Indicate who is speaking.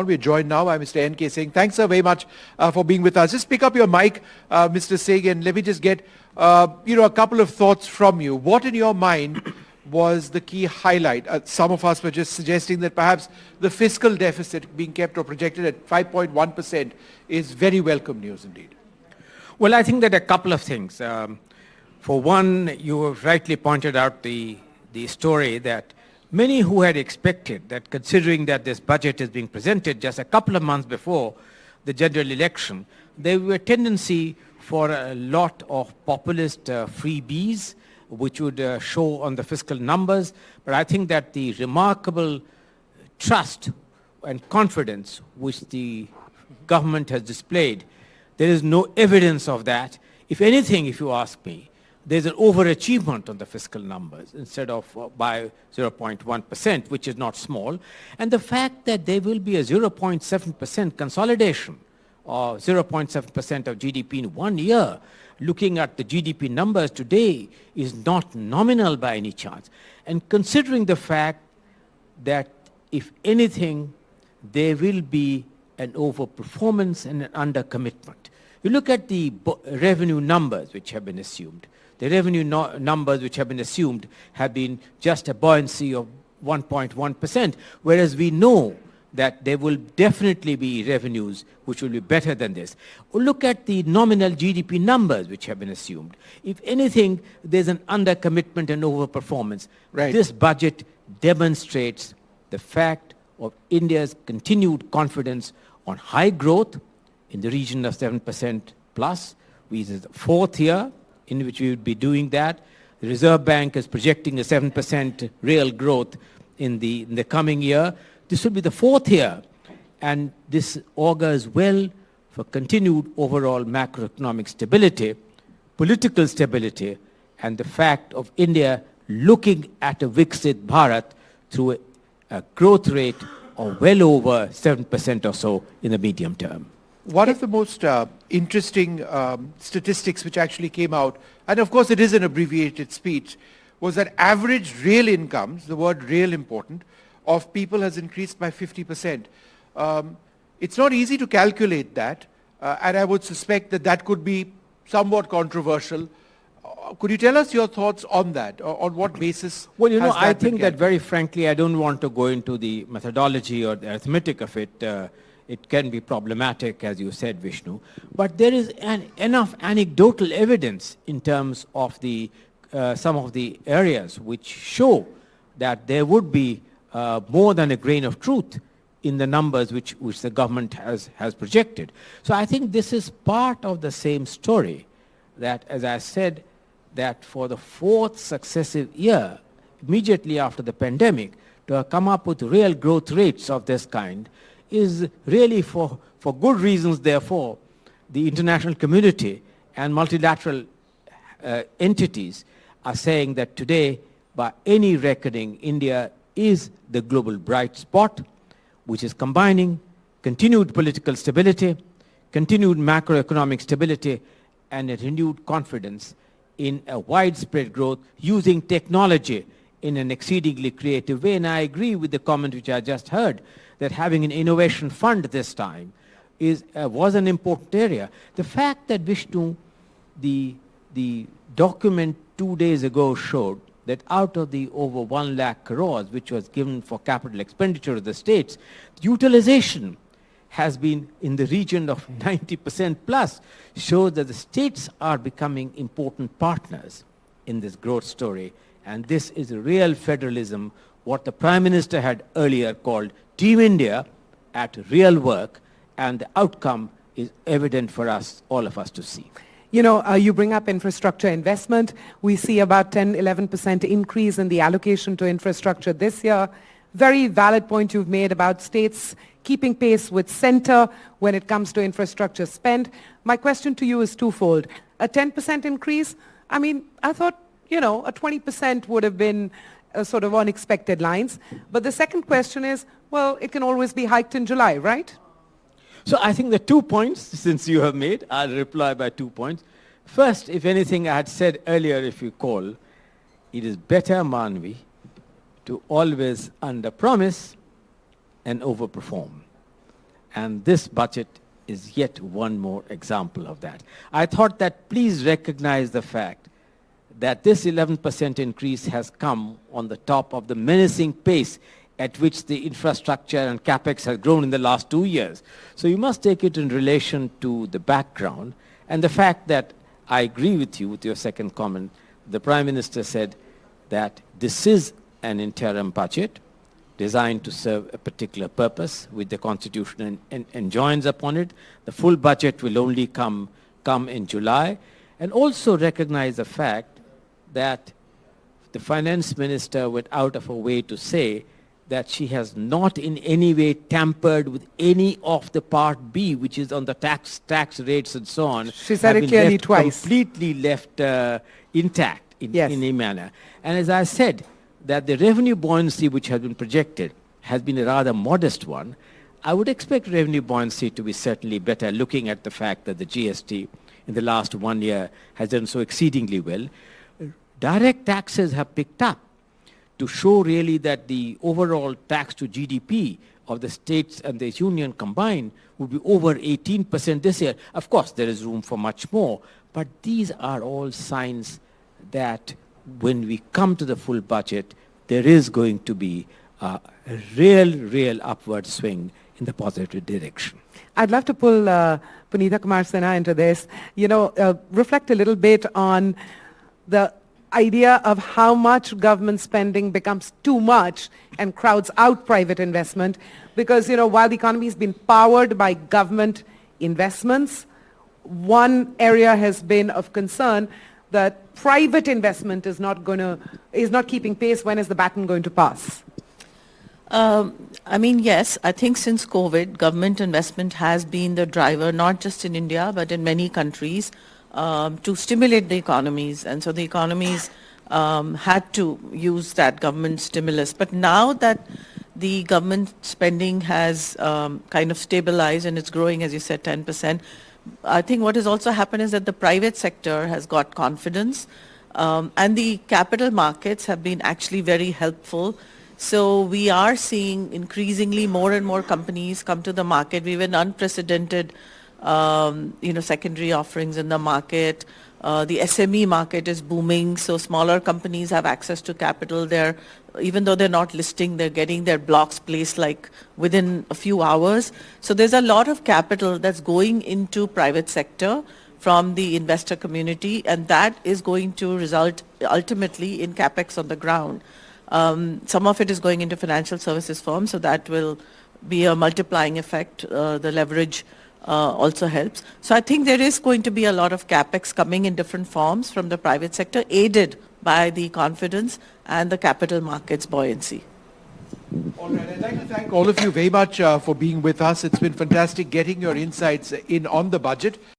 Speaker 1: We're joined now by Mr. N.K. Singh. Thanks, sir, very much for being with us. Just pick up your mic, Mr. Singh, and let me just get a couple of thoughts from you. What in your mind was the key highlight? Some of us were just suggesting that perhaps the fiscal deficit being kept or projected at 5.1% is very welcome news indeed.
Speaker 2: Well, I think that a couple of things. For one, you have rightly pointed out the story that many who had expected that, considering that this budget is being presented just a couple of months before the general election, there were a tendency for a lot of populist freebies which would show on the fiscal numbers. But I think that the remarkable trust and confidence which the government has displayed, there is no evidence of that. If anything, if you ask me, there's an overachievement on the fiscal numbers instead of by 0.1%, which is not small. And the fact that there will be a 0.7% consolidation or 0.7% of GDP in 1 year, looking at the GDP numbers today, is not nominal by any chance. And considering the fact that, if anything, there will be an overperformance and an undercommitment. You look at the revenue numbers which have been assumed. The revenue numbers which have been assumed have been just a buoyancy of 1.1%, whereas we know that there will definitely be revenues which will be better than this. Or look at the nominal GDP numbers which have been assumed. If anything, there's an undercommitment and overperformance.
Speaker 1: Right.
Speaker 2: This budget demonstrates the fact of India's continued confidence on high growth in the region of 7% plus. This is the fourth year in which we would be doing that. The Reserve Bank is projecting a 7% real growth in the coming year. This will be the fourth year, and this augurs well for continued overall macroeconomic stability, political stability, and the fact of India looking at a Viksit Bharat through a growth rate of well over 7% or so in the medium term.
Speaker 1: One of the most interesting statistics which actually came out, and of course it is an abbreviated speech, was that average real incomes, the word real important, of people has increased by 50%. It's not easy to calculate that, and I would suspect that that could be somewhat controversial. Could you tell us your thoughts on that? On what basis?
Speaker 2: Well, I think that very frankly, I don't want to go into the methodology or the arithmetic of it. It can be problematic, as you said, Vishnu. But there is enough anecdotal evidence in terms of some of the areas which show that there would be more than a grain of truth in the numbers which the government has projected. So I think this is part of the same story that, as I said, that for the fourth successive year, immediately after the pandemic, to come up with real growth rates of this kind is really for good reasons. Therefore, the international community and multilateral entities are saying that today, by any reckoning, India is the global bright spot, which is combining continued political stability, continued macroeconomic stability, and a renewed confidence in a widespread growth using technology in an exceedingly creative way. And I agree with the comment which I just heard, that having an innovation fund this time was an important area. The fact that, Vishnu, the document 2 days ago showed that out of the over 1 lakh crores which was given for capital expenditure of the states, utilization has been in the region of 90% plus, shows that the states are becoming important partners in this growth story. And this is real federalism, what the Prime Minister had earlier called Team India at real work, and the outcome is evident for us, all of us, to see.
Speaker 3: You bring up infrastructure investment. We see about 10-11% increase in the allocation to infrastructure this year. Very valid point you've made about states keeping pace with center when it comes to infrastructure spend. My question to you is twofold. A 10% increase, I thought, a 20% would have been sort of unexpected lines. But the second question is, well, it can always be hiked in July, right?
Speaker 2: So I think the 2 points, since you have made, I'll reply by 2 points. First, if anything, I had said earlier, if you recall, it is better, Manvi, to always under-promise and over-perform. And this budget is yet one more example of that. I thought that please recognize the fact that this 11% increase has come on the top of the menacing pace at which the infrastructure and capex has grown in the last 2 years. So you must take it in relation to the background and the fact that I agree with you with your second comment. The Prime Minister said that this is an interim budget designed to serve a particular purpose which the Constitution enjoins upon it. The full budget will only come in July. And also recognize the fact that the Finance Minister went out of her way to say that she has not in any way tampered with any of the Part B, which is on the tax rates and so on.
Speaker 3: She said it clearly twice.
Speaker 2: Completely left intact in
Speaker 3: Yes.
Speaker 2: any manner. And as I said, that the revenue buoyancy which has been projected has been a rather modest one. I would expect revenue buoyancy to be certainly better, looking at the fact that the GST in the last 1 year has done so exceedingly well. Direct taxes have picked up to show really that the overall tax to GDP of the states and the union combined would be over 18% this year. Of course, there is room for much more, but these are all signs that when we come to the full budget, there is going to be a real upward swing in the positive direction.
Speaker 3: I'd love to pull Punita Kumar Sinha into this. Reflect a little bit on the idea of how much government spending becomes too much and crowds out private investment. Because, while the economy has been powered by government investments, one area has been of concern that private investment is not keeping pace. When is the baton going to pass?
Speaker 4: Yes, I think since COVID, government investment has been the driver, not just in India, but in many countries, to stimulate the economies. And so the economies had to use that government stimulus. But now that the government spending has kind of stabilized and it's growing, as you said, 10%, I think what has also happened is that the private sector has got confidence, and the capital markets have been actually very helpful. So we are seeing increasingly more and more companies come to the market. We have an unprecedented, secondary offerings in the market. The SME market is booming, so smaller companies have access to capital. Even though they're not listing, they're getting their blocks placed like within a few hours. So there's a lot of capital that's going into private sector from the investor community, and that is going to result ultimately in capex on the ground. Some of it is going into financial services firms, so that will be a multiplying effect. The leverage also helps. So I think there is going to be a lot of capex coming in different forms from the private sector, aided by the confidence and the capital markets buoyancy.
Speaker 1: All right, I'd like to thank all of you very much for being with us. It's been fantastic getting your insights in on the budget.